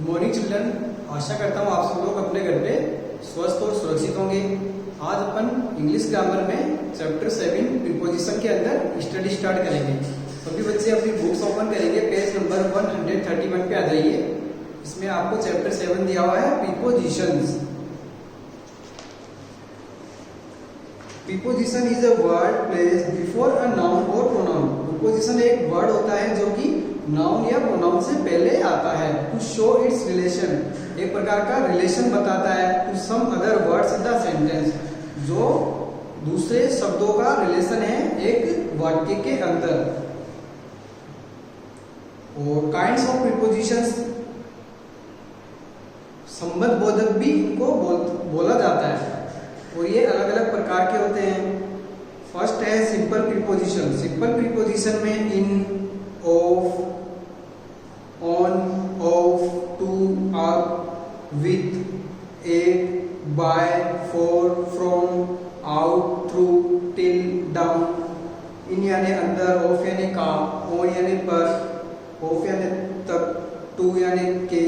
Good morning children. आशा करता हूँ आप सब लोग अपने घर पे स्वस्थ और सुरक्षित होंगे। आज अपन इंग्लिश ग्रामर में चैप्टर 7 प्रीपोजिशन के अंदर स्टडी स्टार्ट करेंगे। सभी बच्चे अपनी बुक्स ओपन करेंगे, पेज नंबर 131 पे आ जाइए। इसमें आपको चैप्टर 7 दिया हुआ है prepositions. Preposition is a word placed before a noun और प्रोनाउन। प्रीपोजिशन एक वर्ड होता है जो कि नाउन या प्रोनाउन से पहले आता है। टू शो इट्स रिलेशन, एक प्रकार का रिलेशन बताता है। To some other words in the sentence, जो दूसरे शब्दों का रिलेशन है एक वाक्य के अंदर। और काइंड्स ऑफ प्रीपोजिशंस, संबंध बोधक भी इनको बोला जाता है और ये अलग अलग प्रकार के होते हैं। फर्स्ट है सिंपल प्रीपोजिशन। सिंपल प्रीपोजिशन में in, of, on, of, to, up, with, at, by, for, from, out, through, till, down. In यानी अंदर, ऑफ यानी का, ऑन यानी पर, ऑफ यानी तक, टू यानी के,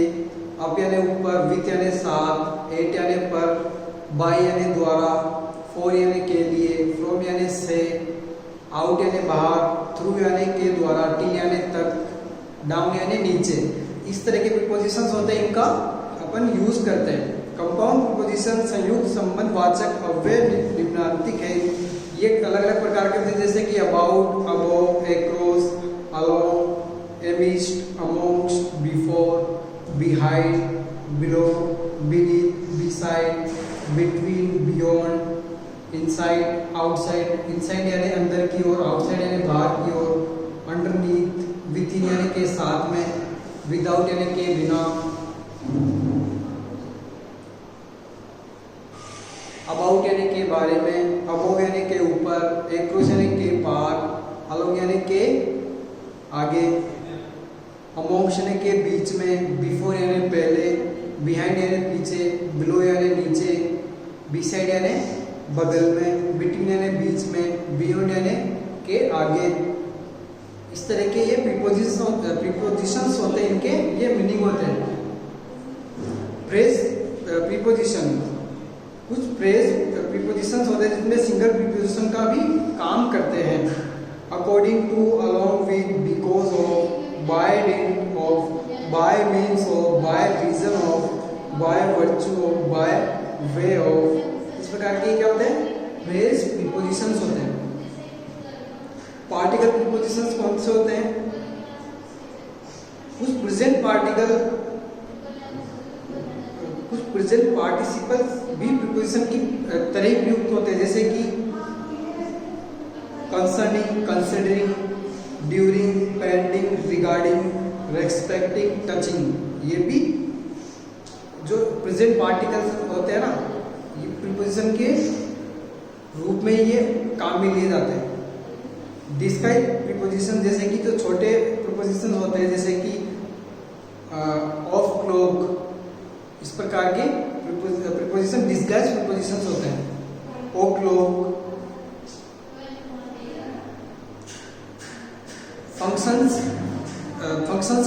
अप यानी ऊपर, विथ यानी साथ, एट यानी पर, बाय यानी द्वारा, फॉर यानी के लिए, फ्रॉम यानी से, आउट यानी बाहर, थ्रू यानी के द्वारा, टिल यानी तक, डाउन यानी नीचे। इस तरह के प्रीपोजिशंस होते हैं, इनका अपन यूज करते हैं। कंपाउंड प्रीपोजिशन संयुक्त संबंधवाचक अव्यय निम्नांकित है। ये अलग अलग प्रकार के होते हैं, जैसे कि about, above, across, along, amidst, amongst, before, behind, below, beneath, beside, between, beyond, inside, outside. Inside यानी अंदर की ओर, आउटसाइड यानी बाहर की ओर, अंडरनीथ, विथ इन यानी के साथ में, विदाउट यानी के बिना, अबाउट यानी के बारे में, अबोव यानी के ऊपर, एक्रॉस यानी के पार, अलोंग यानी के आगे, अमोंगस्ट यानी के बीच में, बिफोर यानी पहले, बिहाइंड यानी पीछे, बिलो यानी नीचे, बिसाइड यानी बगल में, बिटवीन यानी बीच में, बियॉन्ड यानी के आगे। इस तरह के ये प्रीपोजिशंस होते हैं, इनके ये मीनिंग होते हैं। फ्रेज प्रीपोजिशन, कुछ फ्रेज प्रीपोजिशंस होते हैं जिसमें सिंगल प्रीपोजिशन का भी काम करते हैं। According to, along with, because of, by dint of, by means of, by reason of, by virtue of, by way of. इस प्रकार के क्या होते हैं? फ्रेज प्रीपोजिशंस होते हैं। पार्टिकल प्रीपोजिशंस कौन से होते हैं? कुछ प्रेजेंट पार्टिसिपल्स भी प्रीपोजिशन की तरह प्रयुक्त होते हैं, जैसे कि concerning, considering, during, pending, regarding, respecting, touching. ये भी जो प्रेजेंट पार्टिकल्स होते हैं ना, ये प्रीपोजिशन के रूप में ये काम में लिए जाते हैं। डिस्क्राइब प्रीपोजिशन, जैसे कि जो छोटे प्रीपोजिशन होते हैं, जैसे कि ऑफ क्लॉक, इस प्रकार के प्रीपोजिशन डिस्गाइज प्रीपोजिशंस होते हैं। ओ क्लॉक। फंक्शंस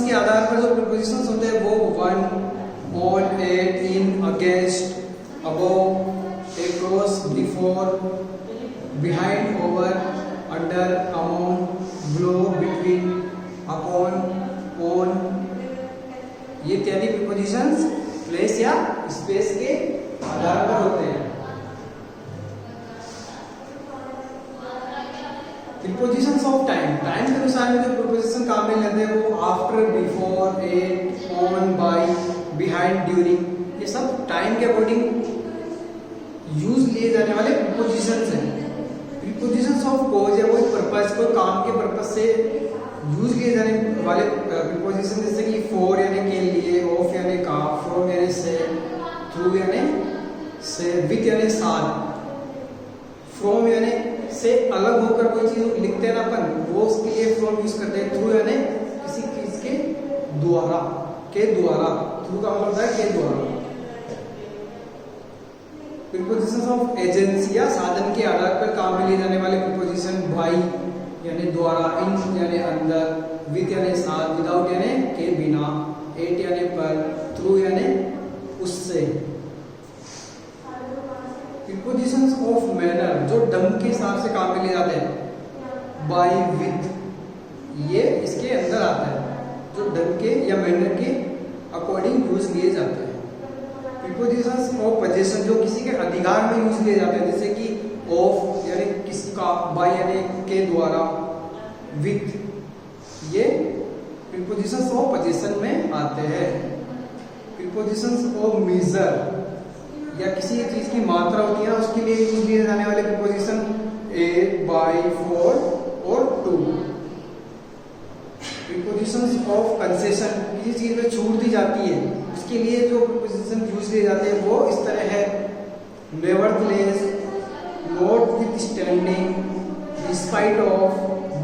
के आधार पर जो प्रीपोजिशंस होते हैं वो one, on, at, in, against, above, across, before, behind, over, under, among, below, between, upon, on. ये इत्यादि प्रीपोजिशंस प्लेस या स्पेस के आधार पर होते हैं। प्रीपोजिशंस ऑफ टाइम, टाइम के अनुसार में जो प्रीपोजिशन काम में लेते हैं वो after, before, at, on, by, behind, during, ये सब टाइम के अकॉर्डिंग यूज लिए जाने वाले प्रीपोजिशंस हैं। प्रीपोजिशंस ऑफ कॉज या कोई पर्पस, कोई काम के पर्पस से यूज किए जाने वाले प्रीपोजिशन, जैसे कि फॉर यानी के लिए, ऑफ यानी का, फ्रॉम यानी से, थ्रू यानी से, विथ यानी साथ, फ्रॉम यानी से अलग होकर कोई चीज लिखते हैं ना अपन, वो उसके लिए फ्रॉम यूज करते हैं। थ्रू यानी किसी चीज के द्वारा, के द्वारा, थ्रू का मतलब है के द्वारा। प्रीपोजिशंस ऑफ एजेंसी या साधन के आधार पर काम में लिए जाने वाले प्रीपोजिशन बाई यानी द्वारा, इन यानी अंदर, विथ यानी साथ, विदाउट यानी के बिना, एट यानी पर, थ्रू थ्रू यानी उससे। प्रीपोजिशंस ऑफ मैनर जो ढंग के हिसाब से काम में लिए जाते हैं, बाय विथ, ये इसके अंदर आता है, जो ढंग के या मैनर के अकॉर्डिंग यूज लिए जाते हैं। प्रीपोजिशंस ऑफ पोजीशन जो किसी के अधिकार में यूज लिए जाते हैं, जैसे कि ऑफ यानी किसका, बाय यानी के द्वारा, विथ, ये प्रीपोजिशंस ऑफ पोजीशन में आते हैं। प्रीपोजिशंस ऑफ मेजर या किसी चीज की मात्रा होती है ना, उसके लिए यूज लिए जाने वाले प्रीपोजिशन ए, बाय, फॉर और टू। प्रीपोजिशंस ऑफ कंसेशन, किसी चीज में छूट दी जाती है, उसके लिए जो प्रीपोजिशन यूज किए जाते हैं वो इस तरह है, nevertheless, notwithstanding, despite of,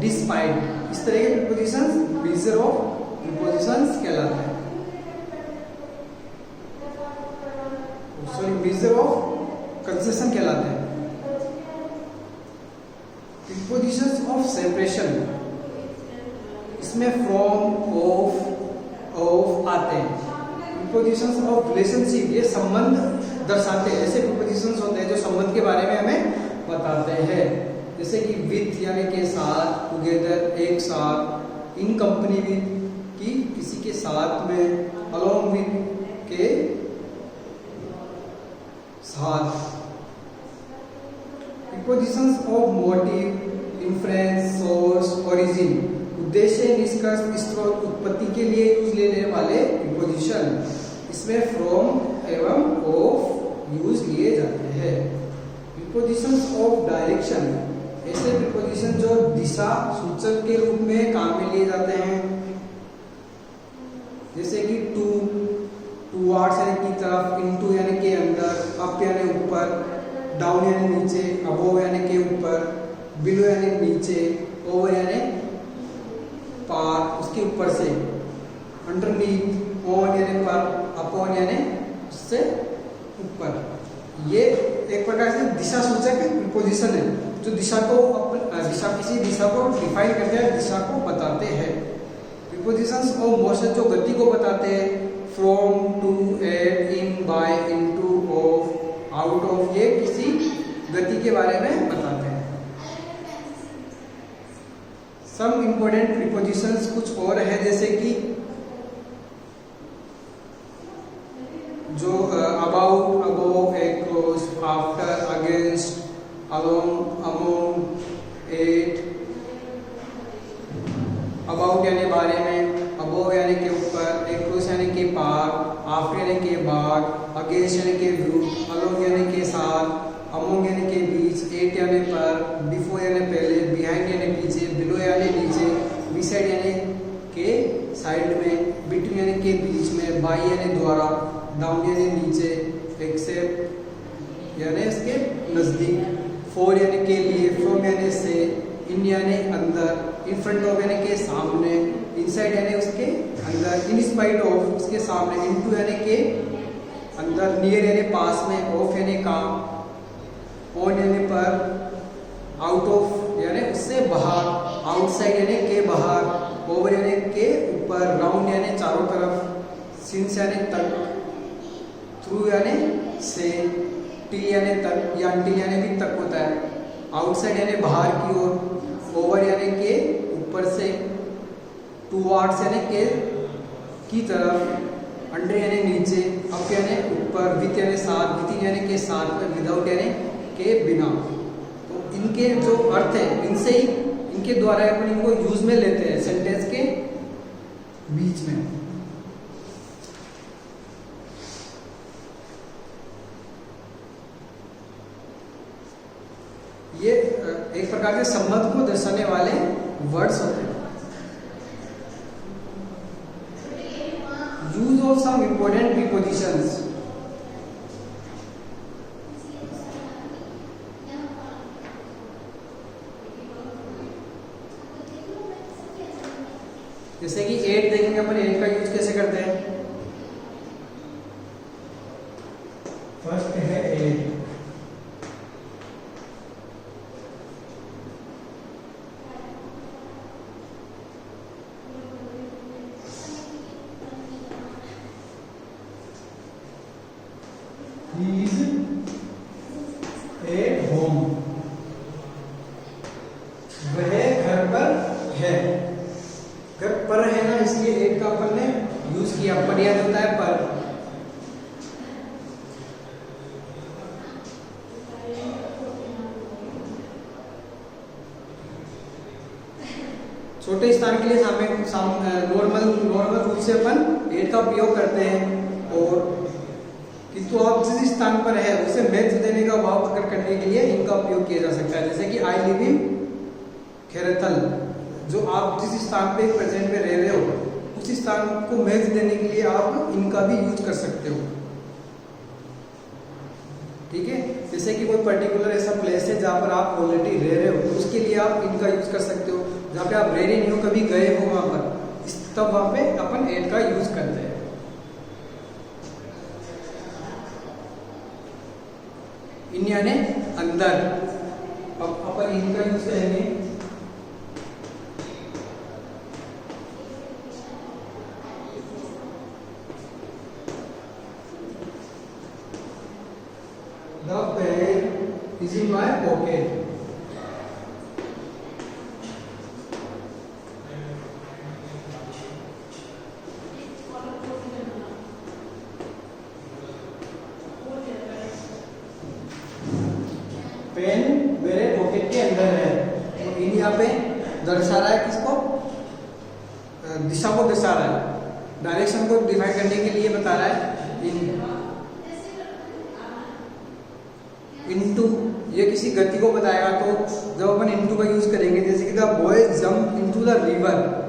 despite, इस तरह के प्रीपोजिशंस मेजर ऑफ प्रीपोजिशंस कहलाते हैं। सॉरी, मेजर ऑफ कंसेशन कहलाते हैं। प्रीपोजिशंस ऑफ सेपरेशन, इसमें फ्रॉम, ऑफ आते हैं। प्रीपोजिशंस ऑफ रिलेशनशिप, ये संबंध दर्शाते हैं, ऐसे प्रीपोजिशंस होते हैं जो संबंध के बारे में हमें बताते हैं, जैसे कि विथ यानी के साथ, टुगेदर एक साथ, इन कंपनी विथ कि किसी के साथ में, अलोंग विथ के साथ। Prepositions of motive, influence, source, origin, उद्देश्य, निष्कर्ष, स्रोत, उत्पत्ति के लिए यूज लेने वाले प्रीपोजिशन, इसमें फ्रॉम एवं ऑफ यूज लिए जाते हैं। प्रीपोजिशंस ऑफ डायरेक्शन, ऐसे प्रीपोजिशन जो दिशा सूचक के रूप में काम में लिए जाते हैं, जैसे कि टू, टूवर्ड्स यानी की तरफ, इनटू यानी के अंदर, अप यानी ऊपर, डाउन यानी नीचे, अबोव यानी के ऊपर, बिलो यानी नीचे, ओवर यानी पार, उसके ऊपर से, अंडरनीथ, ऑन यानी पर, अपॉन यानी उससे ऊपर। ये एक प्रकार से दिशा सूचक प्रीपोजिशन है जो दिशा को किसी दिशा को डिफाइन करते हैं, दिशा को बताते हैं। प्रीपोजिशंस ऑफ मोशन जो गति को बताते हैं, from, to, at, in, by, into, of, out of, ये किसी गति के बारे में बताते हैं। सम इंपॉर्टेंट प्रीपोजिशंस कुछ और है, जैसे कि जो about, above, across, after, against, along, among, at, about यानी बारे में, अबोव यानी के ऊपर, अक्रॉस यानी के पार, आफ्टर यानी के बाद, अगेंस्ट यानी के विरुद्ध, अलोंग यानी के साथ, अमोंग यानी के बीच, एट यानी पर, बिफोर यानी पहले, बिहाइंड यानी पीछे, बिलो यानी नीचे, बिसाइड यानी के साइड में, बिटवीन यानी के बीच में, बाई यानी द्वारा, डाउन यानी नीचे, एक्सेप्ट यानी इसके नजदीक, फॉर यानी के लिए, फ्रॉम यानी से, इन यानी अंदर, इन फ्रंट ऑफ यानी के सामने, इनसाइड यानी उसके अंदर, इन स्पाइट ऑफ उसके सामने, इनटू यानी के अंदर, नियर यानी पास में, ऑफ यानी काम, ऑन यानी पर, आउट ऑफ यानी उससे बाहर, आउटसाइड यानी के बाहर, ओवर यानी के ऊपर, राउंड यानी चारों तरफ, सिंस यानी तक, थ्रू यानी से, टिल यानी तक या टिल यानी भी तक होता है, आउटसाइड यानी बाहर की ओर, ओवर यानी के ऊपर से, टूवर्ड्स यानी के की तरफ, अंडर यानी नीचे, अप यानी ऊपर, विथ यानी साथ, विथिन यानी के साथ में, विदाउट यानी के बिना। तो इनके जो अर्थ है, इनसे ही इनके द्वारा अपन इनको यूज में लेते हैं सेंटेंस के बीच में। ये एक प्रकार से संबंध को दर्शाने वाले वर्ड्स होते हैं। Use of some important prepositions, जैसे कि एट देखेंगे अपन, एट का यूज कैसे करते हैं। फर्स्ट है एट, अगर पर है ना, इसलिए एट का अपन ने यूज किया। पर याद होता है पर। छोटे स्थान के लिए नॉर्मल रूप से अपन एट का उपयोग करते हैं। और किंतु आप जिस स्थान पर है उसे महत्व देने का भाव प्रकट करने के लिए इनका उपयोग किया जा सकता है। जैसे कि आई लिव इन खेरथल, जो आप जिस स्थान पे प्रेजेंट में रह रहे हो उस स्थान को महत्व देने के लिए आप इनका भी यूज कर सकते हो। ठीक है, जैसे कि कोई पर्टिकुलर ऐसा प्लेस है जहाँ पर आप ऑलरेडी रह रहे हो तो उसके लिए आप इनका यूज कर सकते हो। जहाँ पे आप रह रहे नहीं हो, कभी गए हो वहां पर, तब वहां पे अपन एट का यूज करते हैं। इन यानी अंदर, अब अपन इनका यूज करेंगे। The pen is in my pocket. Pen मेरे पॉकेट के अंदर है। तो इन यहाँ पे दर्शा रहा है किसको? दिशा को दर्शा रहा है, डायरेक्शन को डिफाइन करने के लिए बता रहा है। इनटू ये किसी गति को बताएगा, तो जब अपन इनटू का यूज करेंगे, जैसे कि the boy jump into the river.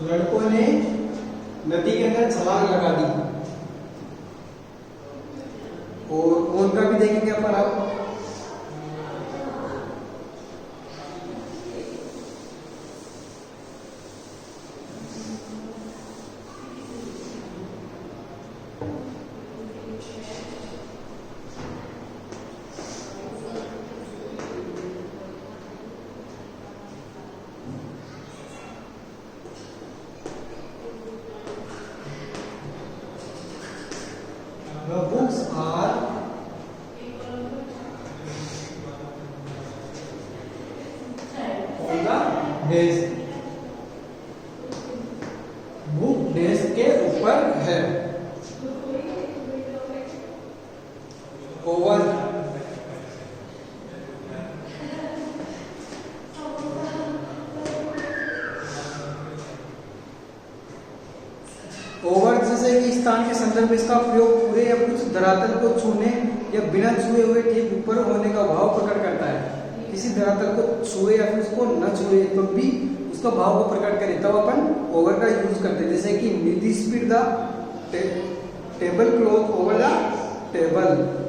लड़कों ने नदी के अंदर छलांग लगा दी। और उनका भी देखेंगे अपन अब। The books are on the desk. Book desk के ऊपर है। ओवर ओवर जैसे कि स्थान के संदर्भ में इसका प्रयोग पूरे या कुछ धरातल को छूने या बिना छुए हुए ठीक ऊपर होने का भाव प्रकट करता है। किसी धरातल को छुए या फिर उसको न छुए तो भी उसका भाव को प्रकट करे, तब अपन ओवर का यूज करते हैं। जैसे कि Nidhi spread the table cloth over the table.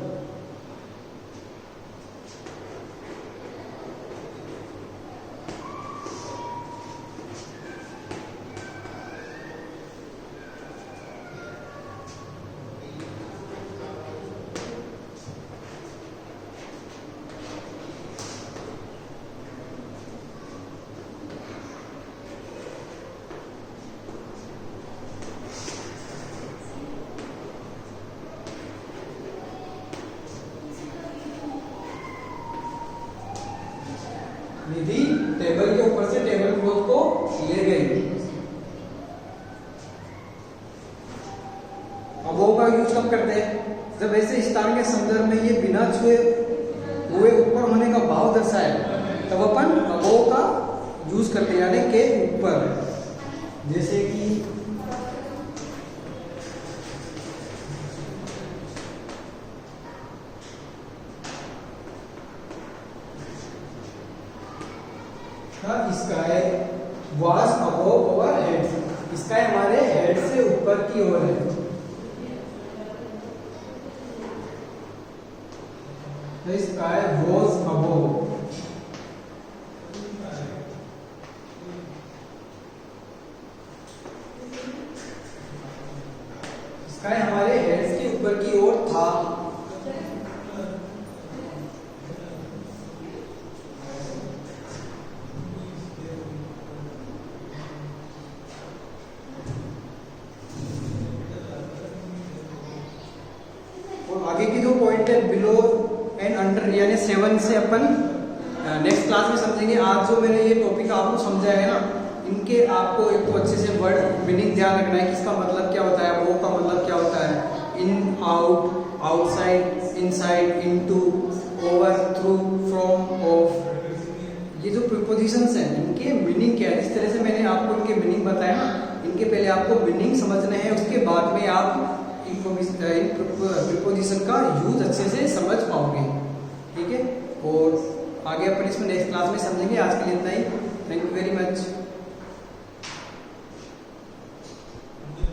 Nidhi table के ऊपर से टेबल क्लॉथ को ले गई। अबोव का यूज कब करते हैं? जब ऐसे स्थान के संदर्भ में ये बिना छुए हुए ऊपर होने का भाव दर्शाए, तब अपन अबोव का यूज करते हैं, यानी के ऊपर। जैसे कि sky was above our head. Sky हमारे हेड से ऊपर की ओर है। The sky was above। Sky हमारे हेड्स के ऊपर की ओर था। और आगे की जो पॉइंट है बिलो एंड अंडर यानी 7 से अपन नेक्स्ट क्लास में समझेंगे। आज जो मैंने ये टॉपिक आपको समझाया है ना, इनके आपको एक तो अच्छे से वर्ड मीनिंग ध्यान रखना है कि इसका मतलब क्या होता है, वो का मतलब क्या होता है, in, out, outside, inside, into, over, through, from, of. ये जो प्रीपोजिशंस हैं इनके मीनिंग क्या है, जिस तरह से मैंने आपको इनके मीनिंग बताया ना, इनके पहले आपको मीनिंग समझने हैं, उसके बाद में आप इन प्रीपोजिशन का यूज अच्छे से समझ पाओगे। ठीक है, और आगे अपन इसमें नेक्स्ट क्लास में समझेंगे। आज के लिए इतना ही।